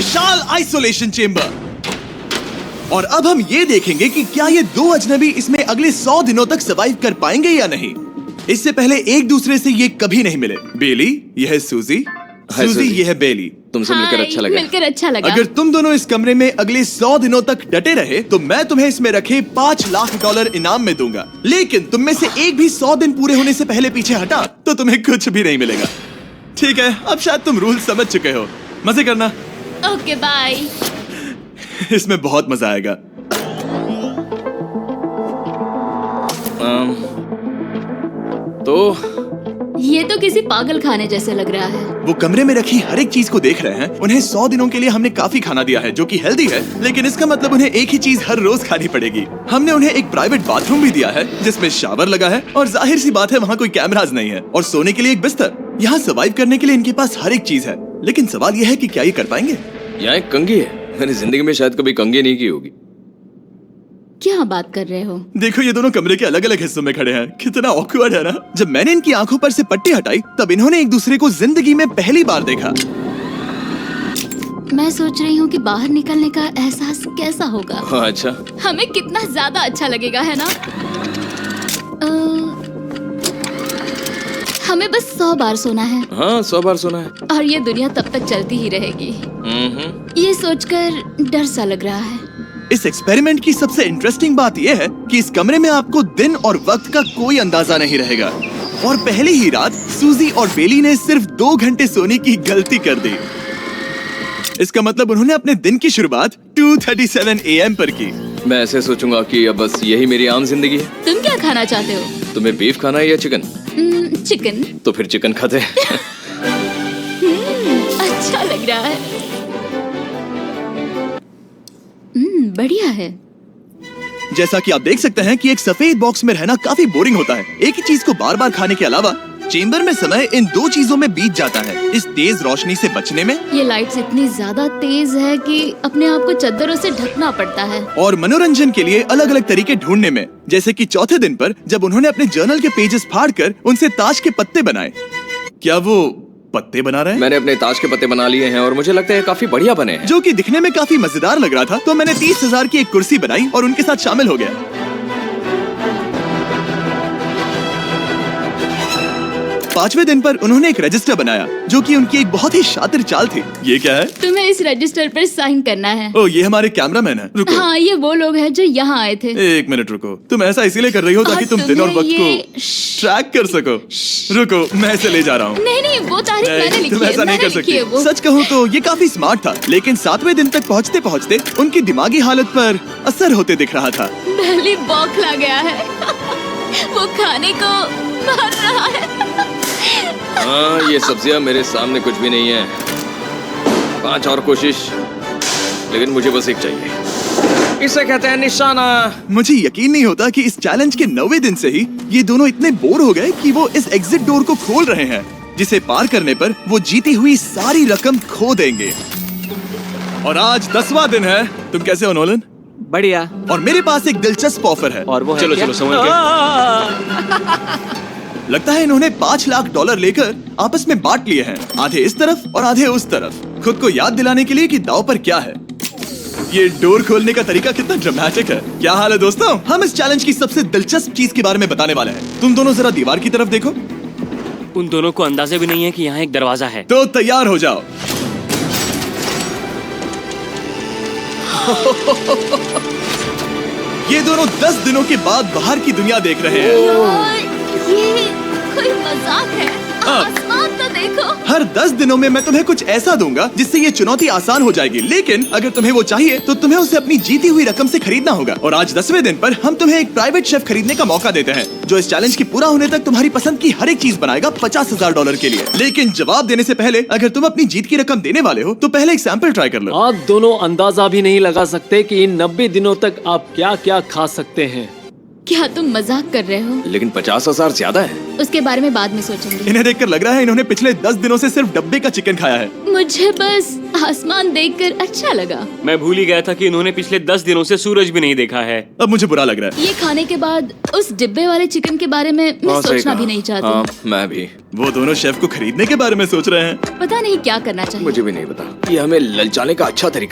विशाल isolation chamber. और अब हम ये देखेंगे कि क्या ये दो अजनबी इसमें अगले 100 दिनों तक सर्वाइव कर पाएंगे या नहीं। इससे पहले एक दूसरे से ये कभी नहीं मिले। बेली, यह है सूजी। सूजी, ये है बेली। तुमसे मिलकर अच्छा लगा। मिलकर अच्छा लगा। अगर तुम दोनों इस कमरे में अगले 100 दिनों तक डटे रहे तो मैं तुम्हें इसमें रखे $5 लाख इनाम में दूंगा। लेकिन तुम में से एक भी 100 दिन पूरे होने से पहले पीछे हटा तो तुम्हें कुछ भी नहीं मिलेगा। ठीक है, अब शायद तुम रूल समझ चुके हो। मजे करना। Okay bye. इसमें बहुत मजा आएगा। तो ये तो किसी पागल खाने जैसे लग रहा है। वो कमरे में रखी हर एक चीज को देख रहे हैं। उन्हें 100 दिनों के लिए हमने काफी खाना दिया है जो कि हेल्दी है, लेकिन इसका मतलब उन्हें एक ही चीज हर रोज खानी पड़ेगी। हमने उन्हें एक प्राइवेट बाथरूम भी दिया है जिसमें शावर लगा है और जाहिर सी बात है वहाँ कोई कैमराज नहीं है, और सोने के लिए एक बिस्तर। यहाँ सर्वाइव करने के लिए इनके पास हर एक चीज है, लेकिन सवाल यह है कि क्या ये कर पाएंगे। यहाँ एक कंघी है। मैंने जिंदगी में शायद कभी कंघी नहीं की होगी। क्या बात कर रहे हो? देखो, ये दोनों कमरे के अलग अलग हिस्सों में खड़े हैं। कितना ऑकवर्ड है ना। जब मैंने इनकी आंखों पर से पट्टी हटाई तब इन्होंने एक दूसरे को जिंदगी में पहली बार देखा। मैं सोच रही हूँ कि बाहर निकलने का एहसास कैसा होगा। हाँ, अच्छा। हमें कितना ज्यादा अच्छा लगेगा, है ना? हमें बस 100 बार सोना है। हाँ, 100 बार सोना है। और ये दुनिया तब तक चलती ही रहेगी। ये सोचकर डर सा लग रहा है। इस एक्सपेरिमेंट की सबसे इंटरेस्टिंग बात यह है कि इस कमरे में आपको दिन और वक्त का कोई अंदाजा नहीं रहेगा। और पहली ही रात सूजी और बेली ने सिर्फ 2 घंटे सोने की गलती कर दी। इसका मतलब उन्होंने अपने दिन की शुरुआत 2:37 AM पर की। मैं ऐसे सोचूंगा कि अब बस यही मेरी आम जिंदगी है। तुम क्या खाना चाहते हो? तुम्हें बीफ खाना है या चिकन? चिकन। तो फिर चिकन खाते हैं। अच्छा लग रहा है। बढ़िया है। जैसा कि आप देख सकते हैं कि एक सफेद बॉक्स में रहना काफी बोरिंग होता है। एक ही चीज को बार बार खाने के अलावा चेंबर में समय इन 2 चीजों में बीत जाता है। इस तेज रोशनी से बचने में, ये लाइट्स इतनी ज्यादा तेज है कि अपने आप को चादरों से ढकना पड़ता है, और मनोरंजन के लिए अलग अलग तरीके ढूंढने में। जैसे कि चौथे दिन पर जब उन्होंने अपने जर्नल के पेजेस फाड़कर उनसे ताश के पत्ते बनाए। क्या वो पत्ते बना रहे हैं? मैंने अपने ताश के पत्ते बना लिए हैं और मुझे लगता है काफी बढ़िया बने हैं। जो कि दिखने में काफी मजेदार लग रहा था, तो मैंने 30,000 की एक कुर्सी बनाई और उनके साथ शामिल हो गया। 5वें दिन पर उन्होंने एक रजिस्टर बनाया जो कि उनकी एक बहुत ही शातिर चाल थी। ये क्या है? तुम्हें इस रजिस्टर पर साइन करना है। ओ, ये हमारे कैमरामैन है। रुको। हाँ, ये वो लोग हैं जो यहाँ आए थे। 1 मिनट रुको। तुम ऐसा इसीलिए कर रही हो ताकि तुम दिन और वक्त को ट्रैक कर सको। रुको, मैं इसे ले जा रहा हूँ। नहीं, वो तारीख मैंने लिखी तुम है। ऐसा नहीं कर सकती। सच कहूँ तो ये काफी स्मार्ट था, लेकिन 7वें दिन तक पहुँचते पहुँचते उनकी दिमागी हालत पर असर होते दिख रहा था। पहली बौखला गया है। वो खाने को मार रहा है। हाँ, ये सब्जियां मेरे सामने कुछ भी नहीं है। 5 और कोशिश, लेकिन मुझे बस एक चाहिए। इसे कहते हैं निशाना। मुझे यकीन नहीं होता कि इस चैलेंज के 9वें दिन से ही ये दोनों इतने बोर हो गए कि वो इस एग्जिट डोर को खोल रहे हैं, जिसे पार करने पर वो जीती हुई सारी रकम खो देंगे। और आज 10वां दिन है। तुम कैसे हो नोलन? बढ़िया। और मेरे पास एक दिलचस्प ऑफर है। और वो है चलो क्या? चलो संभल के। लगता है इन्होंने $5 लाख लेकर आपस में बांट लिए हैं, आधे इस तरफ और आधे उस तरफ, खुद को याद दिलाने के लिए कि दांव पर क्या है। ये डोर खोलने का तरीका कितना ड्रामेटिक है। क्या हाल है दोस्तों? हम इस चैलेंज की सबसे दिलचस्प चीज के बारे में बताने वाले हैं। तुम दोनों जरा दीवार की तरफ देखो। उन दोनों को अंदाजा भी नहीं है कि यहाँ एक दरवाजा है। तो तैयार हो जाओ। ये दोनों 10 दिनों के बाद बाहर की दुनिया देख रहे हैं। यार, ये कोई मजाक है। आसमान तो देखो। हर 10 दिनों में मैं तुम्हें कुछ ऐसा दूंगा जिससे ये चुनौती आसान हो जाएगी, लेकिन अगर तुम्हें वो चाहिए तो तुम्हें उसे अपनी जीती हुई रकम से खरीदना होगा। और आज 10वें दिन पर हम तुम्हें एक प्राइवेट शेफ खरीदने का मौका देते हैं जो इस चैलेंज के पूरा होने तक तुम्हारी पसंद की हर एक चीज बनाएगा $50,000 के लिए। लेकिन जवाब देने से पहले अगर तुम अपनी जीत की रकम देने वाले हो तो पहले एक सैंपल ट्राई कर लो। आप दोनों अंदाजा भी नहीं लगा सकते कि इन 90 दिनों तक आप क्या क्या खा सकते हैं। क्या तुम मजाक कर रहे हो? लेकिन 50,000 ज्यादा है। उसके बारे में बाद में सोचेंगे। इन्हें देखकर लग रहा है इन्होंने पिछले 10 दिनों से सिर्फ डब्बे का चिकन खाया है। मुझे बस आसमान देखकर अच्छा लगा। मैं भूल ही गया था कि इन्होंने पिछले 10 दिनों से सूरज भी नहीं देखा है। अब मुझे बुरा लग रहा है। ये खाने के बाद उस डिब्बे वाले चिकन के बारे में मैं हाँ, सही सोचना कहा। भी नहीं चाहती। हाँ, मैं भी। वो दोनों शेफ को खरीदने के बारे में सोच रहे हैं। पता नहीं क्या करना चाहिए। मुझे भी नहीं पता। ये हमें ललचाने का अच्छा तरीका